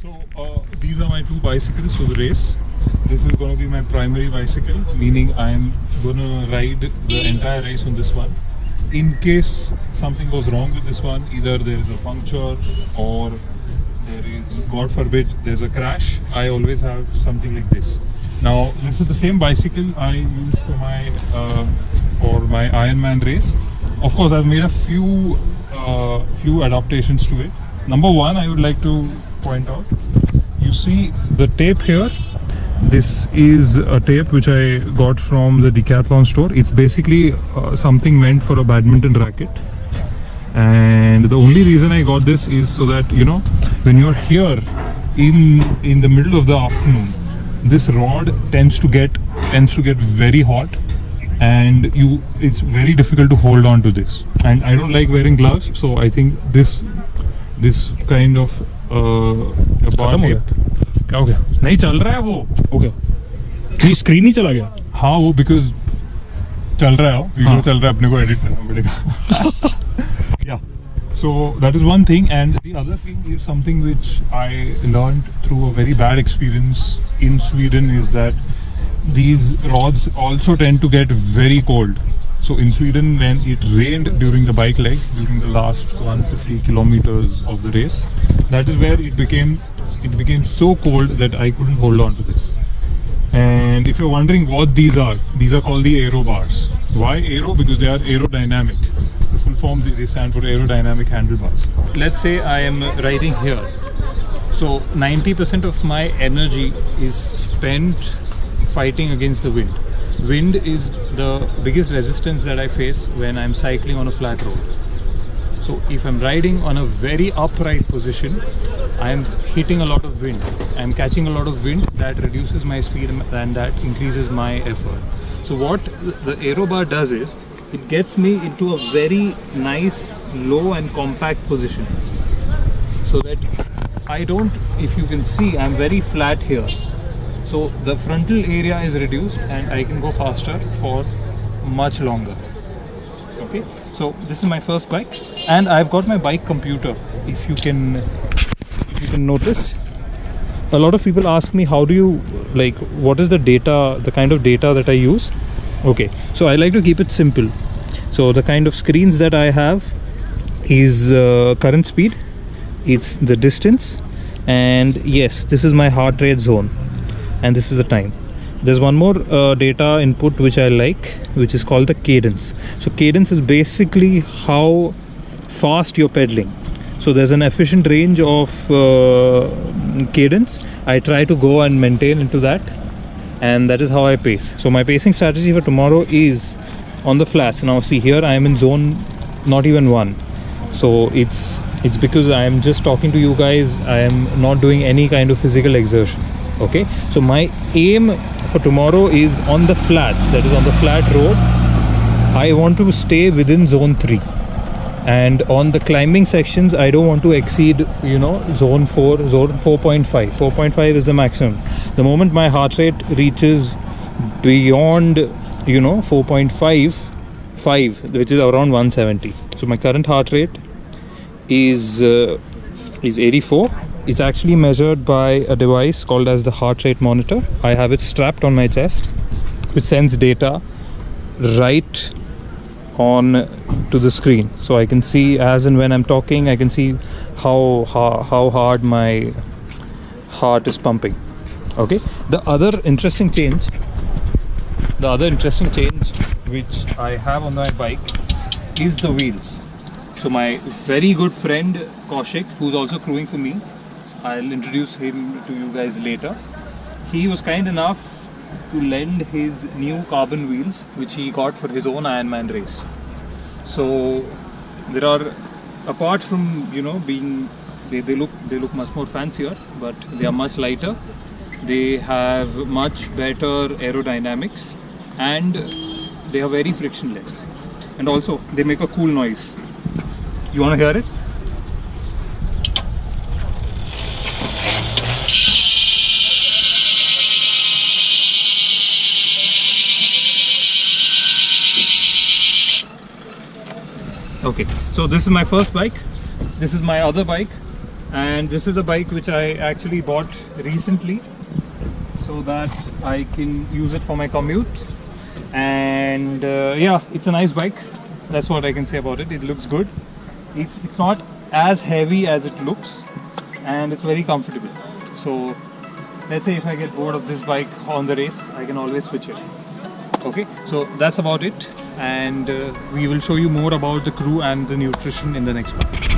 So these are my two bicycles for the race. This is going to be my primary bicycle, meaning I'm going to ride the entire race on this one. In case something goes wrong with this one, either there is a puncture or there is, God forbid, there's a crash, I always have something like this. Now this is the same bicycle I use for my Ironman race. Of course, I've made a few adaptations to it. Number one, I would like to point out, you see the tape here. This is a tape which I got from the Decathlon store. It's basically something meant for a badminton racket, and the only reason I got this is so that, you know, when you're here in the middle of the afternoon, this rod tends to get very hot, and it's very difficult to hold on to this. And I don't like wearing gloves, so I think this kind of खत्म हो गया क्या हो गया? नहीं चल रहा है वो. हो गया ये स्क्रीन ही चला गया हाँ वो बिकॉज चल रहा है, वीडियो चल रहा है, अपने को एडिट करना पड़ेगा. Yeah, so that is one thing, and the other thing is something which I learned through a very bad experience in Sweden, is that these rods also tend to get very cold. So in Sweden, when it rained during the bike leg, during the last 150 kilometers of the race, that is where it became so cold that I couldn't hold on to this. And if you're wondering what these are called the aero bars. Why aero? Because they are aerodynamic. The full form, they stand for aerodynamic handlebars. Let's say I am riding here. So 90% of my energy is spent fighting against the wind. Wind is the biggest resistance that I face when I'm cycling on a flat road. So if I'm riding on a very upright position, I'm hitting a lot of wind. I'm catching a lot of wind that reduces my speed and that increases my effort. So what the aero bar does is, it gets me into a very nice, low and compact position. So that I don't, if you can see, I'm very flat here. So the frontal area is reduced and I can go faster for much longer. Okay, so this is my first bike, and I've got my bike computer. If you can notice, a lot of people ask me, how do you, like, what is the data, the kind of data that I use? Okay, so I like to keep it simple. So the kind of screens that I have is current speed, it's the distance, and yes, this is my heart rate zone, and this is the time. There's one more data input which I like, which is called the cadence. So cadence is basically how fast you're pedaling. So there's an efficient range of cadence. I try to go and maintain into that, and that is how I pace. So my pacing strategy for tomorrow is on the flats. Now see, here I am in zone not even 1. So it's because I am just talking to you guys. I am not doing any kind of physical exertion. Okay, so my aim for tomorrow is on the flats, that is on the flat road. I want to stay within zone 3, and on the climbing sections I don't want to exceed, you know, zone 4, zone 4.5. 4.5 is the maximum. The moment my heart rate reaches beyond, you know, 4.5, which is around 170. So my current heart rate is 84. It's actually measured by a device called as the heart rate monitor. I have it strapped on my chest, which sends data right on to the screen. So I can see, as and when I'm talking, I can see how hard my heart is pumping. Okay. The other interesting change which I have on my bike is the wheels. So my very good friend Kaushik, who's also crewing for me, I'll introduce him to you guys later. He was kind enough to lend his new carbon wheels, which he got for his own Ironman race. So there are, apart from, you know, being, they look much more fancier, but they are much lighter. They have much better aerodynamics, and they are very frictionless. And also they make a cool noise. You want to hear it? Okay, so this is my first bike. This is my other bike, And this is the bike which I actually bought recently so that I can use it for my commute. And yeah, it's a nice bike. That's what I can say about it. It looks good. It's not as heavy as it looks, and it's very comfortable. So let's say if I get bored of this bike on the race, I can always switch it. Okay, so that's about it, and we will show you more about the crew and the nutrition in the next part.